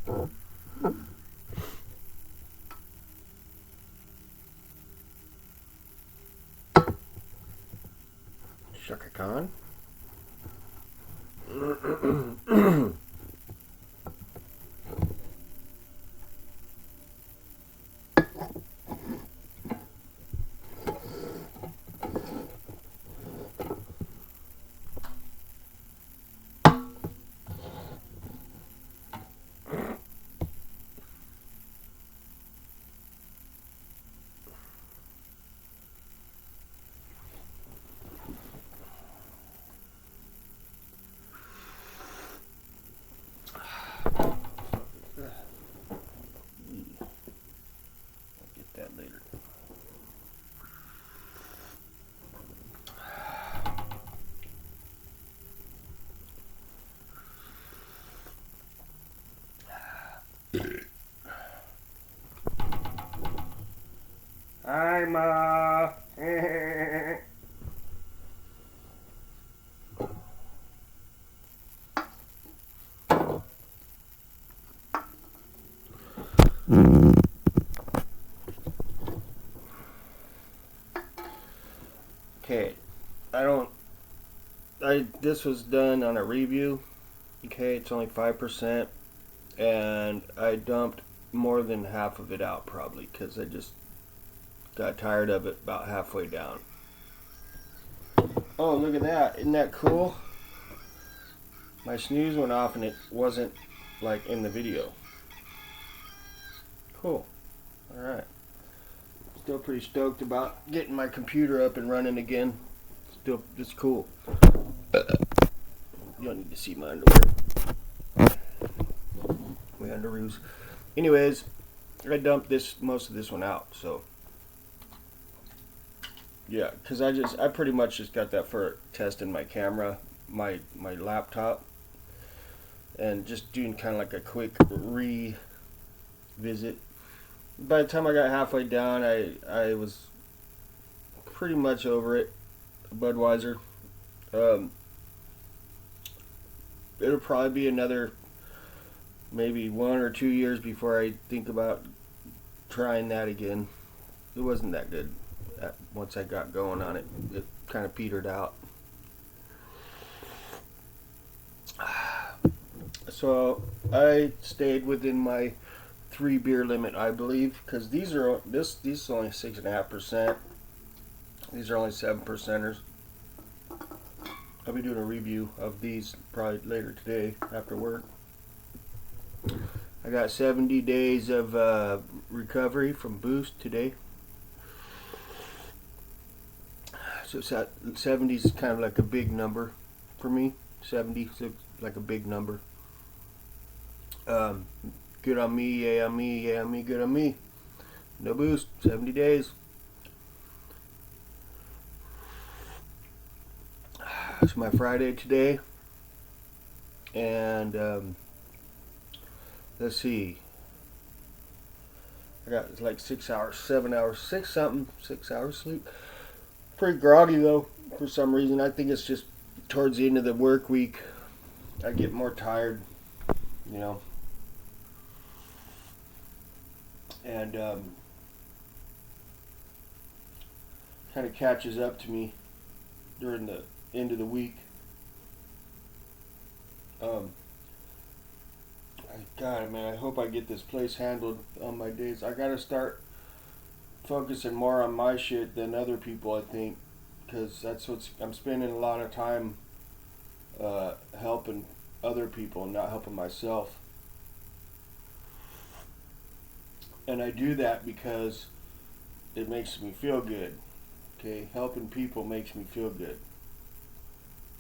Shaka Khan. Get that later. Hi, Ma. Okay, this was done on a review. Okay, it's only 5%, and I dumped more than half of it out probably because I just got tired of it about halfway down. Oh, look at that. Isn't that cool? My snooze went off and it wasn't like in the video. Cool. Alright. Still pretty stoked about getting my computer up and running again. Still, it's cool. You don't need to see my underwear. My underoos. Anyways, I dumped most of this one out, so yeah, because I pretty much just got that for testing my camera, my laptop, and just doing kind of like a quick revisit. By the time I got halfway down, I was pretty much over it. Budweiser. It'll probably be another maybe 1 or 2 years before I think about trying that again. It wasn't that good once I got going on it. It kind of petered out. So I stayed within my 3 beer limit, I believe, because these are only 6.5%. These are only 7%ers. I'll be doing a review of these probably later today after work. I got 70 days of recovery from Boost today. So 70 is kind of like a big number for me. 70 is like a big number. Good on me, yay on me, yay on me, good on me. No Boost, 70 days. It's my Friday today, and let's see, I got like 6 hours, 7 hours, 6 hours sleep. Pretty groggy though, for some reason. I think it's just towards the end of the work week, I get more tired, you know, and kind of catches up to me during the end of the week. God, man, I hope I get this place handled on my days. I gotta start focusing more on my shit than other people, I think, because I'm spending a lot of time helping other people and not helping myself. And I do that because it makes me feel good. Okay, helping people makes me feel good.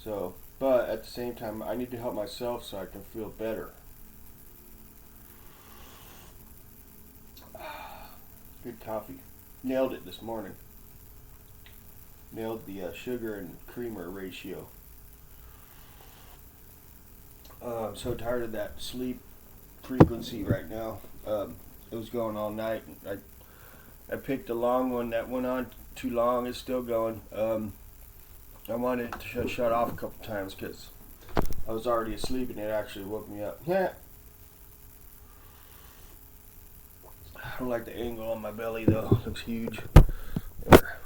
So, but at the same time, I need to help myself so I can feel better. Good coffee. Nailed it this morning. Nailed the sugar and creamer ratio. I'm so tired of that sleep frequency right now. It was going all night. I picked a long one that went on too long. It's still going. I wanted it to shut off a couple times because I was already asleep and it actually woke me up. Yeah. I like the angle on my belly though. It looks huge. There.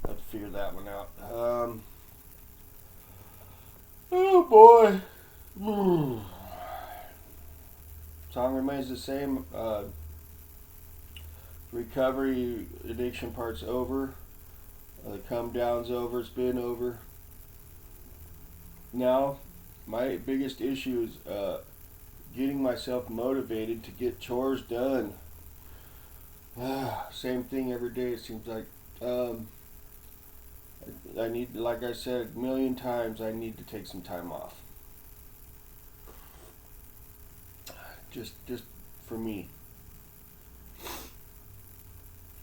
Let's figure that one out. Oh boy. Song remains the same. Recovery addiction part's over. The come down's over. It's been over. Now, my biggest issue is getting myself motivated to get chores done. Same thing every day, it seems like. I need, like I said a million times, I need to take some time off. Just for me.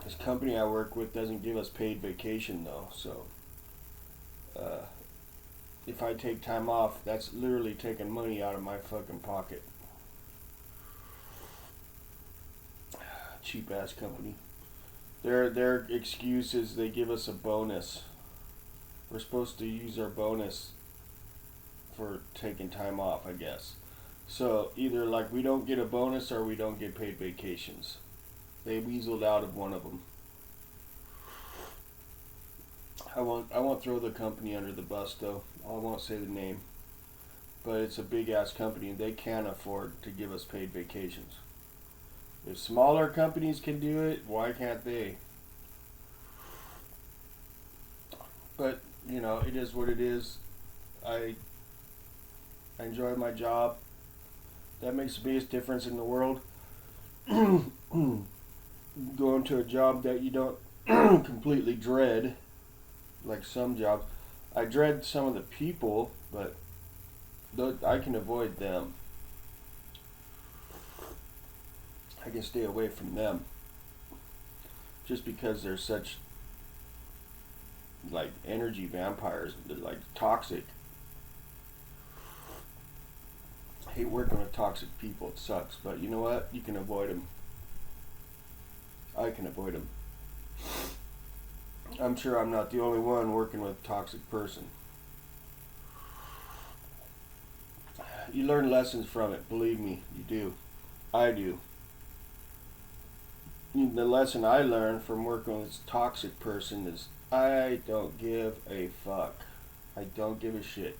This company I work with doesn't give us paid vacation though, so if I take time off, that's literally taking money out of my fucking pocket. Cheap ass company. Their excuse is they give us a bonus. We're supposed to use our bonus for taking time off, I guess. So either like we don't get a bonus or we don't get paid vacations. They weaseled out of one of them. I won't throw the company under the bus though. I won't say the name. But it's a big ass company and they can't afford to give us paid vacations. If smaller companies can do it, why can't they? But, you know, it is what it is. I enjoy my job. That makes the biggest difference in the world. Going to a job that you don't completely dread, like some jobs. I dread some of the people, but I can avoid them. I can stay away from them just because they're such like energy vampires. They're like toxic. I hate working with toxic people. It sucks, but you know what? You can avoid them. I can avoid them. I'm sure I'm not the only one working with a toxic person. You learn lessons from it, believe me, you do. I do. The lesson I learned from working with this toxic person is I don't give a fuck. I don't give a shit.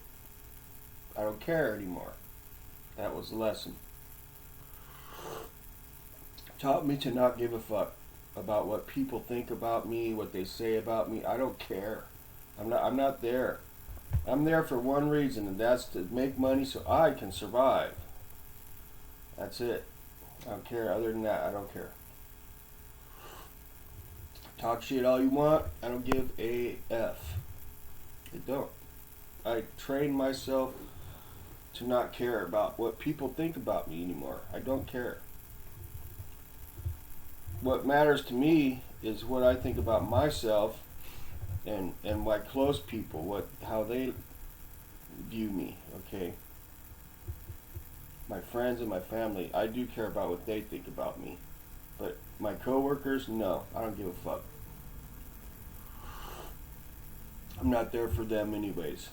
I don't care anymore. That was the lesson. Taught me to not give a fuck about what people think about me, what they say about me. I don't care. I'm not there. I'm there for one reason, and that's to make money so I can survive. That's it. I don't care. Other than that, I don't care. Talk shit all you want. I don't give a F. I don't. I train myself to not care about what people think about me anymore. I don't care. What matters to me is what I think about myself and my close people, how they view me, okay? My friends and my family, I do care about what they think about me. But my coworkers, no, I don't give a fuck. I'm not there for them anyways.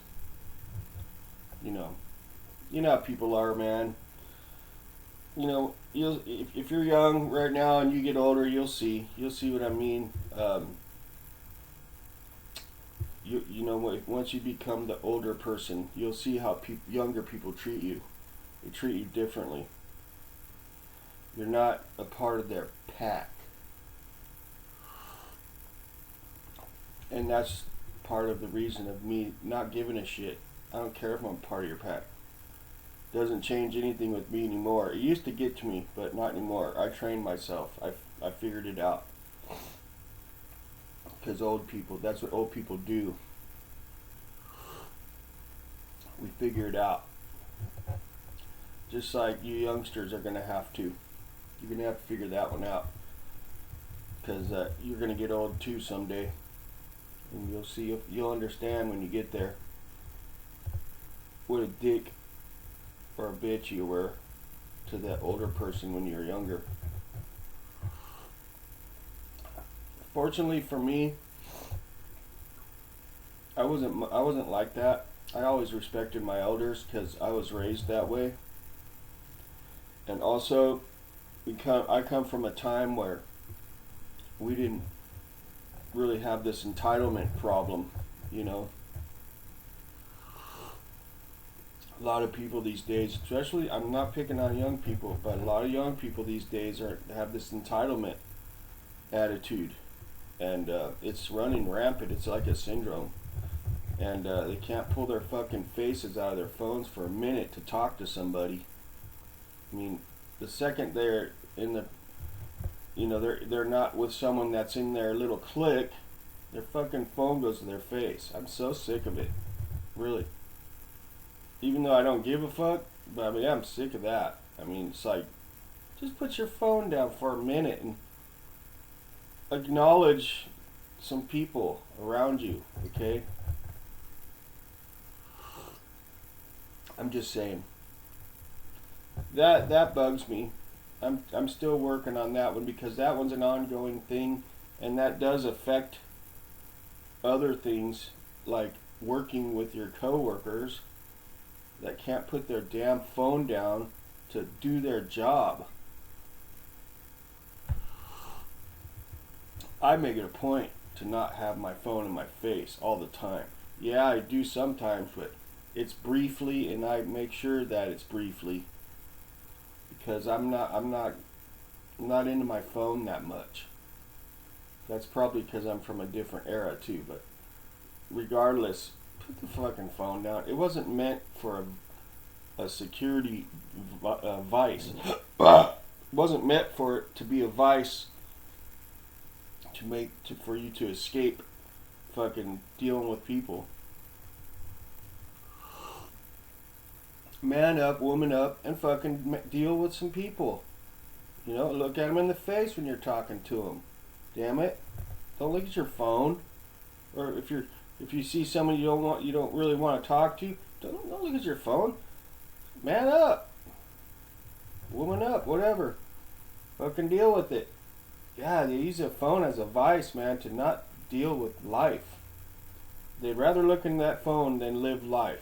You know how people are, man. You know, if you're young right now and you get older, you'll see what I mean. You know, once you become the older person, you'll see how younger people treat you. They treat you differently. You're not a part of their pack, and that's part of the reason of me not giving a shit. I don't care if I'm part of your pack. Doesn't change anything with me anymore. It used to get to me, but not anymore. I trained myself. I figured it out. Because old people, that's what old people do. We figure it out. Just like you youngsters are going to have to. You're going to have to figure that one out. Because you're going to get old too someday. And you'll see, you'll understand when you get there what a dick or a bitch you were to that older person when you were younger. Fortunately for me, I wasn't like that. I always respected my elders because I was raised that way. And also, I come from a time where we didn't really have this entitlement problem, you know. A lot of people these days, especially, I'm not picking on young people, but a lot of young people these days have this entitlement attitude, and it's running rampant. It's like a syndrome, and they can't pull their fucking faces out of their phones for a minute to talk to somebody. I mean, the second they're in the, you know, they're not with someone that's in their little clique, their fucking phone goes to their face. I'm so sick of it, really. Even though I don't give a fuck, but I mean, I'm sick of that. I mean, it's like, just put your phone down for a minute and acknowledge some people around you, okay? I'm just saying. That bugs me. I'm still working on that one because that one's an ongoing thing, and that does affect other things like working with your coworkers that can't put their damn phone down to do their job. I make it a point to not have my phone in my face all the time. Yeah, I do sometimes, but it's briefly, and I make sure that it's briefly because I'm not into my phone that much. That's probably because I'm from a different era too, but regardless, put the fucking phone down. It wasn't meant for a security vice. It wasn't meant for it to be a vice for you to escape fucking dealing with people. Man up, woman up, and fucking deal with some people. You know, look at them in the face when you're talking to them. Damn it! Don't look at your phone. Or if you see someone you don't really want to talk to, don't look at your phone. Man up, woman up, whatever. Fucking deal with it. God, they use a phone as a vice, man, to not deal with life. They'd rather look in that phone than live life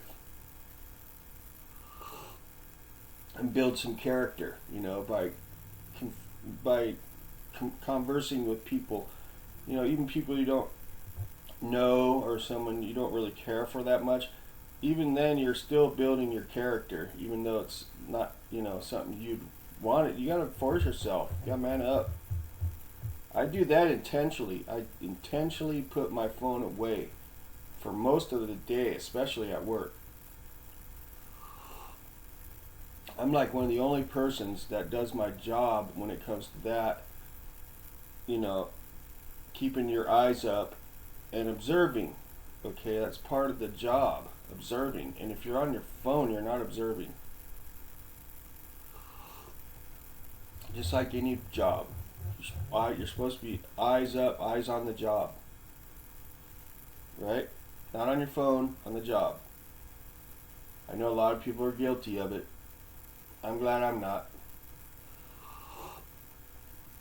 and build some character, you know, by conversing with people, you know, even people you don't know or someone you don't really care for that much. Even then, you're still building your character, even though it's not, you know, something you'd want it. You gotta force yourself. You gotta man up. I do that intentionally. I intentionally put my phone away for most of the day, especially at work. I'm like one of the only persons that does my job when it comes to that. You know, keeping your eyes up and observing. Okay, that's part of the job, observing. And if you're on your phone, you're not observing. Just like any job. You're supposed to be eyes up, eyes on the job. Right? Not on your phone, on the job. I know a lot of people are guilty of it. I'm glad I'm not.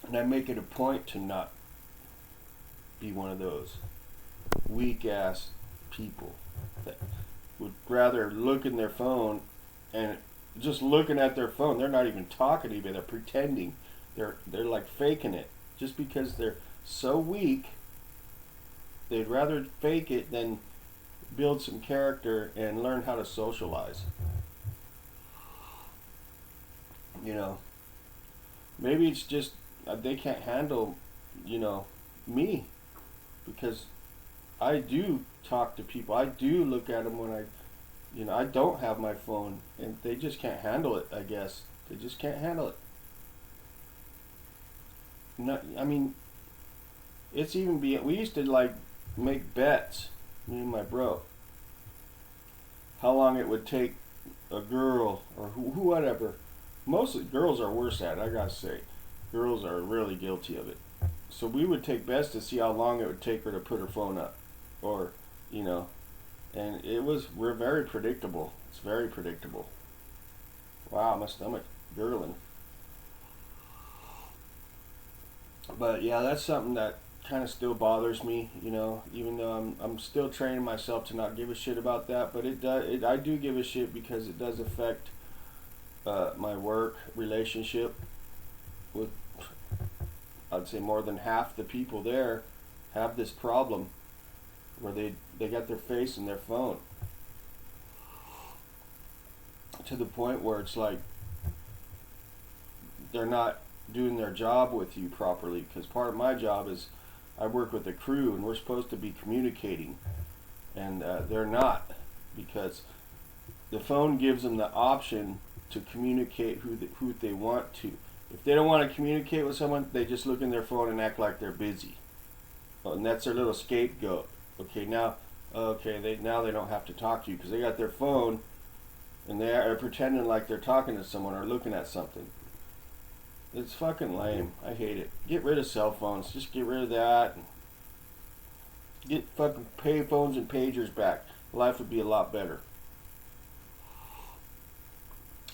And I make it a point to not be one of those weak ass people that would rather look in their phone and just looking at their phone. They're not even talking to you, they're pretending. They're like faking it. Just because they're so weak, they'd rather fake it than build some character and learn how to socialize. You know, maybe it's just they can't handle, you know, me, because I do talk to people. I do look at them when I don't have my phone, and they just can't handle it. I guess they just can't handle it. Not, I mean, it's even we used to like make bets, me and my bro, how long it would take a girl or whatever. Mostly girls are worse at it, I gotta say. Girls are really guilty of it. So we would take bets to see how long it would take her to put her phone up, or, you know, and we're very predictable. It's very predictable. Wow, my stomach gurgling. But yeah, that's something that kind of still bothers me, you know, even though I'm still training myself to not give a shit about that, but I do give a shit because it does affect my work relationship with, I'd say more than half the people there have this problem where they got their face in their phone to the point where it's like they're not doing their job with you properly, because part of my job is I work with a crew and we're supposed to be communicating, and they're not, because the phone gives them the option to communicate who they want to. If they don't want to communicate with someone, they just look in their phone and act like they're busy, and that's their little scapegoat. Now they don't have to talk to you because they got their phone and they are pretending like they're talking to someone or looking at something. It's fucking lame. I hate it. Get rid of cell phones. Just get rid of that. Get fucking pay phones and pagers back. Life would be a lot better.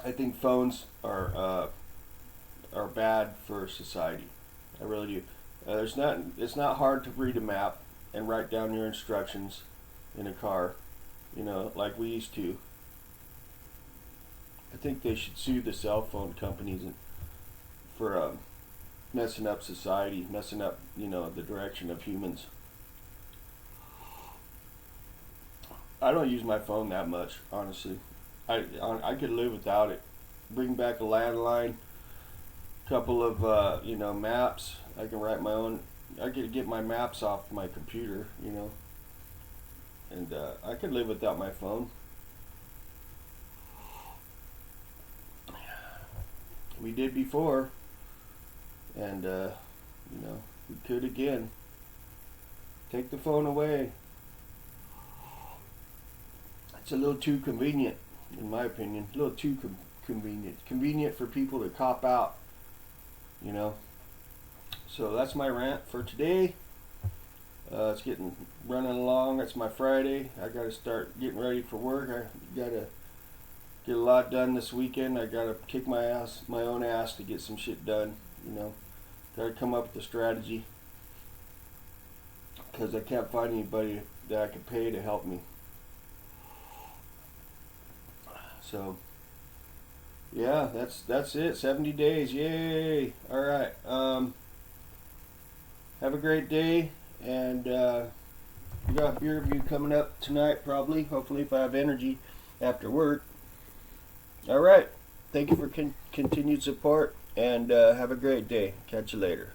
I think phones are bad for society. I really do. It's not hard to read a map and write down your instructions in a car, like we used to. I think they should sue the cell phone companies for messing up society, messing up, the direction of humans. I don't use my phone that much, honestly. I could live without it. Bring back a landline, couple of maps. I can write my own. I could get my maps off my computer, and I could live without my phone. We did before, and we could again. Take the phone away. It's a little too convenient, in my opinion. A little too convenient. Convenient for people to cop out, So that's my rant for today. It's running along. It's my Friday. I got to start getting ready for work. I got to get a lot done this weekend. I got to kick my own ass to get some shit done. Got to come up with a strategy, because I can't find anybody that I can pay to help me. So yeah, that's it. 70 days, yay! All right. Have a great day, and we got a beer review coming up tonight, probably. Hopefully, if I have energy after work. All right. Thank you for continued support, and have a great day. Catch you later.